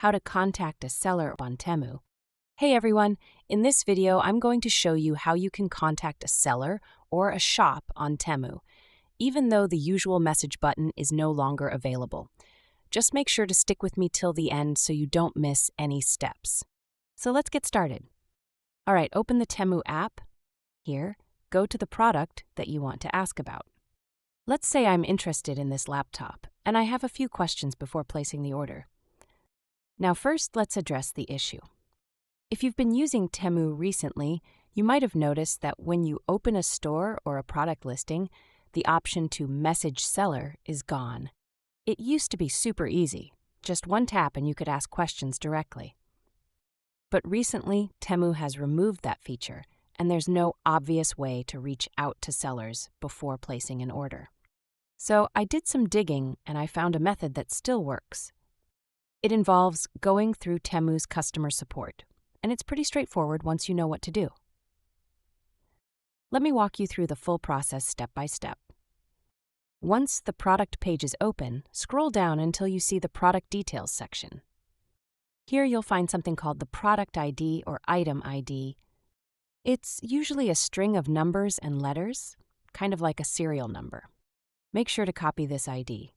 How to contact a seller on Temu. Hey everyone, in this video I'm going to show you how you can contact a seller or a shop on Temu, even though the usual message button is no longer available. Just make sure to stick with me till the end so you don't miss any steps. So let's get started. Alright, open the Temu app. Here, go to the product that you want to ask about. Let's say I'm interested in this laptop, and I have a few questions before placing the order. Now first, let's address the issue. If you've been using Temu recently, you might have noticed that when you open a store or a product listing, the option to message seller is gone. It used to be super easy. Just one tap and you could ask questions directly. But recently, Temu has removed that feature, and there's no obvious way to reach out to sellers before placing an order. So I did some digging and I found a method that still works. It involves going through Temu's customer support, and it's pretty straightforward once you know what to do. Let me walk you through the full process step by step. Once the product page is open, scroll down until you see the product details section. Here you'll find something called the product ID or item ID. It's usually a string of numbers and letters, kind of like a serial number. Make sure to copy this ID.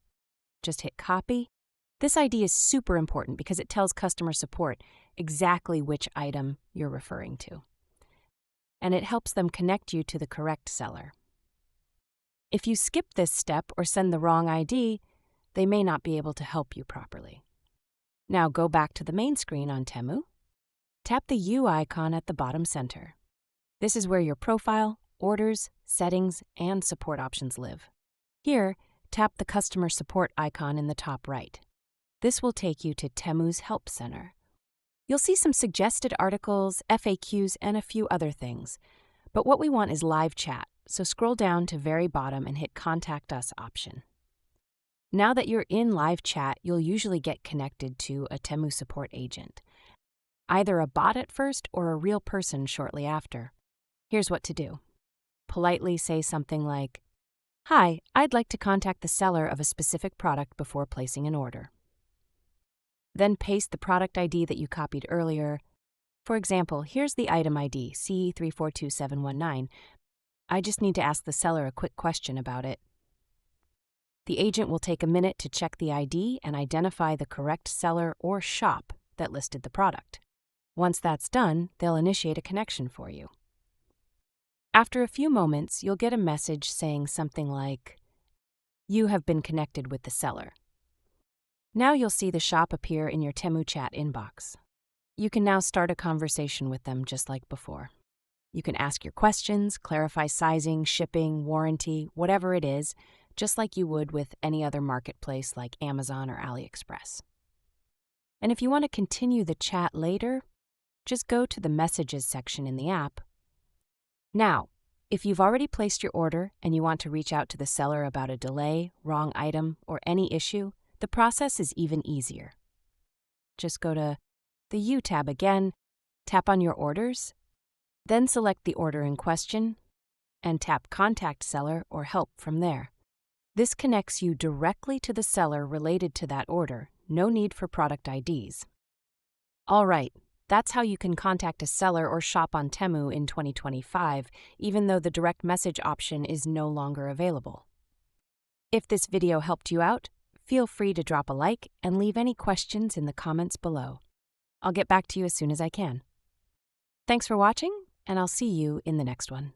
Just hit copy. This ID is super important because it tells customer support exactly which item you're referring to. And it helps them connect you to the correct seller. If you skip this step or send the wrong ID, they may not be able to help you properly. Now go back to the main screen on Temu. Tap the U icon at the bottom center. This is where your profile, orders, settings, and support options live. Here, tap the customer support icon in the top right. This will take you to Temu's Help Center. You'll see some suggested articles, FAQs, and a few other things. But what we want is live chat, so scroll down to very bottom and hit Contact Us option. Now that you're in live chat, you'll usually get connected to a Temu support agent, either a bot at first or a real person shortly after. Here's what to do. Politely say something like, "Hi, I'd like to contact the seller of a specific product before placing an order." Then paste the product ID that you copied earlier. For example, here's the item ID, C342719. I just need to ask the seller a quick question about it. The agent will take a minute to check the ID and identify the correct seller or shop that listed the product. Once that's done, they'll initiate a connection for you. After a few moments, you'll get a message saying something like, "You have been connected with the seller." Now you'll see the shop appear in your Temu chat inbox. You can now start a conversation with them just like before. You can ask your questions, clarify sizing, shipping, warranty, whatever it is, just like you would with any other marketplace like Amazon or AliExpress. And if you want to continue the chat later, just go to the Messages section in the app. Now, if you've already placed your order and you want to reach out to the seller about a delay, wrong item, or any issue, the process is even easier. Just go to the U tab again, tap on your orders, then select the order in question, and tap Contact Seller or Help from there. This connects you directly to the seller related to that order, no need for product IDs. All right, that's how you can contact a seller or shop on Temu in 2025, even though the direct message option is no longer available. If this video helped you out, feel free to drop a like and leave any questions in the comments below. I'll get back to you as soon as I can. Thanks for watching, and I'll see you in the next one.